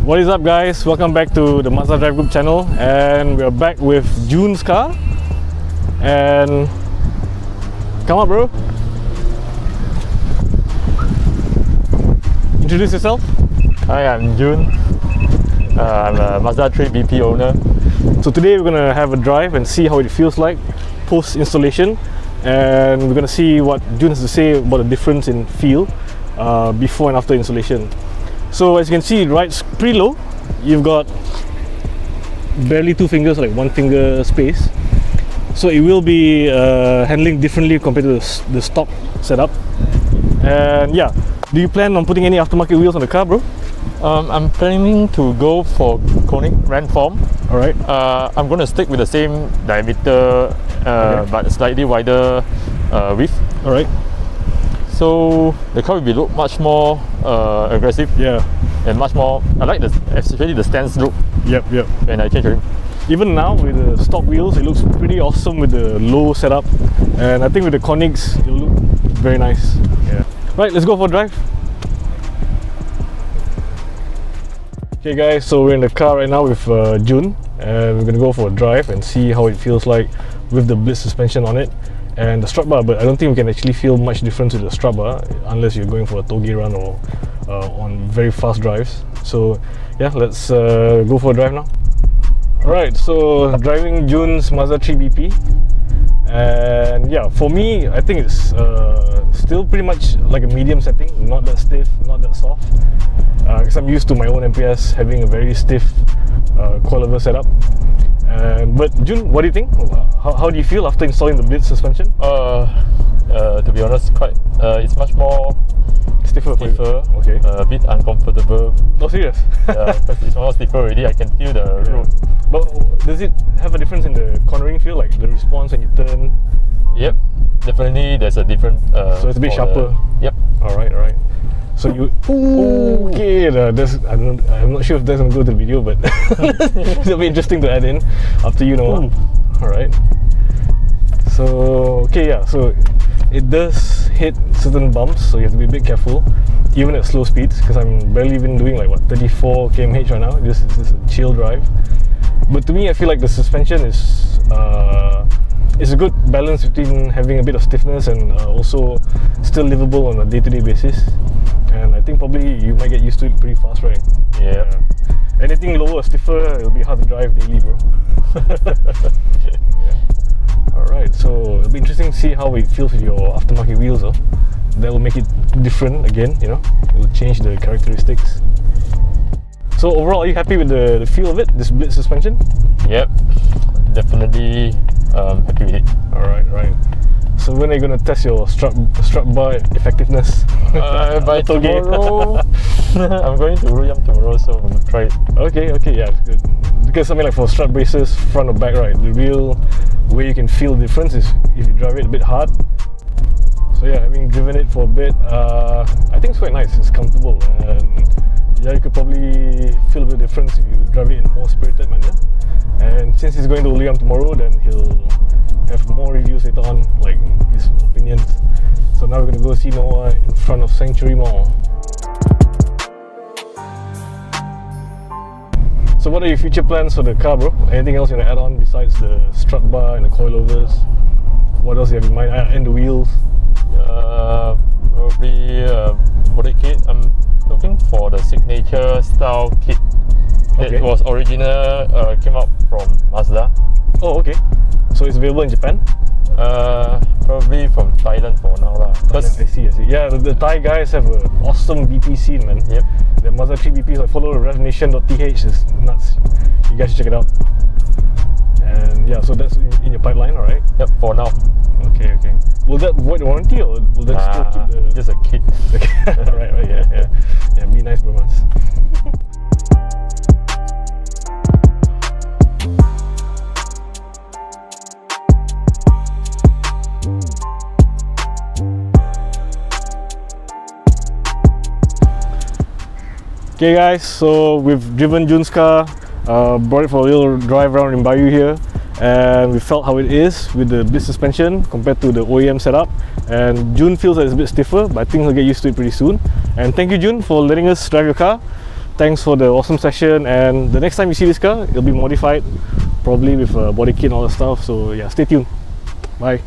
What is up, guys? Welcome back to the Mazda Drive Group channel, and we are back with Jun's car. And come on, bro. Introduce yourself. Hi, I'm Jun. I'm a Mazda3 BP owner. So today we're gonna have a drive and see how it feels like post installation, and we're gonna see what Jun has to say about the difference in feel before and after installation. So as you can see, it rides pretty low. You've got barely two fingers, like one finger space. So it will be handling differently compared to the stock setup. And yeah, do you plan on putting any aftermarket wheels on the car, bro? I'm planning to go for conic ram form. Alright. I'm going to stick with the same diameter but slightly wider width. Alright. So the car will be look much more aggressive. Yeah. And much more, I like especially the stance look. Yep. When I change the rim. Even now with the stock wheels, it looks pretty awesome with the low setup, and I think with the conics, it'll look very nice. Yeah. Right, let's go for a drive. Okay guys, so we're in the car right now with Jun, and we're gonna go for a drive and see how it feels like with the BLITZ suspension on it and the strut bar. But I don't think we can actually feel much difference with the strut bar unless you're going for a toge run or on very fast drives. So yeah, let's go for a drive now. Alright, so driving Jun's Mazda3 BP, and yeah, for me, I think it's still pretty much like a medium setting, not that stiff, not that soft, because I'm used to my own MPS having a very stiff coilover setup. But Jun, what do you think? How do you feel after installing the BLITZ suspension? To be honest, it's much more stiffer. Okay. A bit uncomfortable. Oh, serious? Yeah, because it's more stiffer already. I can feel the road. But does it have a difference in the cornering feel, like the response when you turn? Yep, definitely there's a different. So it's a bit sharper. Yep. Alright. So you. Okay. I'm not sure if that's gonna go to the video, but it'll be interesting to add in after you know. Alright. So okay, yeah. So it does hit certain bumps, so you have to be a bit careful, even at slow speeds. Because I'm barely even doing like 34 km/h right now. This is a chill drive. But to me, I feel like the suspension is a good balance between having a bit of stiffness and also still livable on a day-to-day basis. And I think probably you might get used to it pretty fast, right? Yeah. Anything lower or stiffer, it'll be hard to drive daily, bro. Alright, so it'll be interesting to see how it feels with your aftermarket wheels, though. That will make it different again, you know? It will change the characteristics. So overall, are you happy with the feel of it, this BLITZ suspension? Yep, definitely happy with it. Alright. So when are you going to test your strut bar effectiveness? By tomorrow. I'm going to Ruyam tomorrow, so I'm going to try it. Okay, yeah, that's good. Because something like for strut braces, front or back, right, the real way you can feel the difference is if you drive it a bit hard. So yeah, having driven it for a bit, I think it's quite nice, it's comfortable, and yeah, you could probably feel a bit of difference if you drive it in a more spirited manner. And since he's going to Liam tomorrow, then he'll have more reviews later on, like his opinions. So now we're going to go see Noah in front of Sanctuary Mall. So what are your future plans for the car, bro? Anything else you want to add on besides the strut bar and the coilovers? What else do you have in mind? And the wheels? Probably body kit. I'm looking for the signature style kit that was original, came out from Mazda. Oh, okay. So it's available in Japan? Probably from Thailand for now lah. I see. Yeah, the Thai guys have an awesome BP scene, man. Yep. The Mazda3 BPs, I follow revnation.th, is nuts. You guys should check it out. And yeah, so that's in your pipeline, alright? Yep, for now. Okay. Will that void warranty, or will that still keep the... Just a kit. Okay. Alright, yeah. Be nice, bromas. Okay guys, so we've driven Jun's car, brought it for a little drive around in Bayou here, and we felt how it is with the BLITZ suspension compared to the OEM setup. And Jun feels that it's a bit stiffer, but I think he'll get used to it pretty soon. And thank you, Jun, for letting us drive your car. thanks for the awesome session, and the next time you see this car, it'll be modified, probably with a body kit and all that stuff. So yeah, stay tuned. Bye.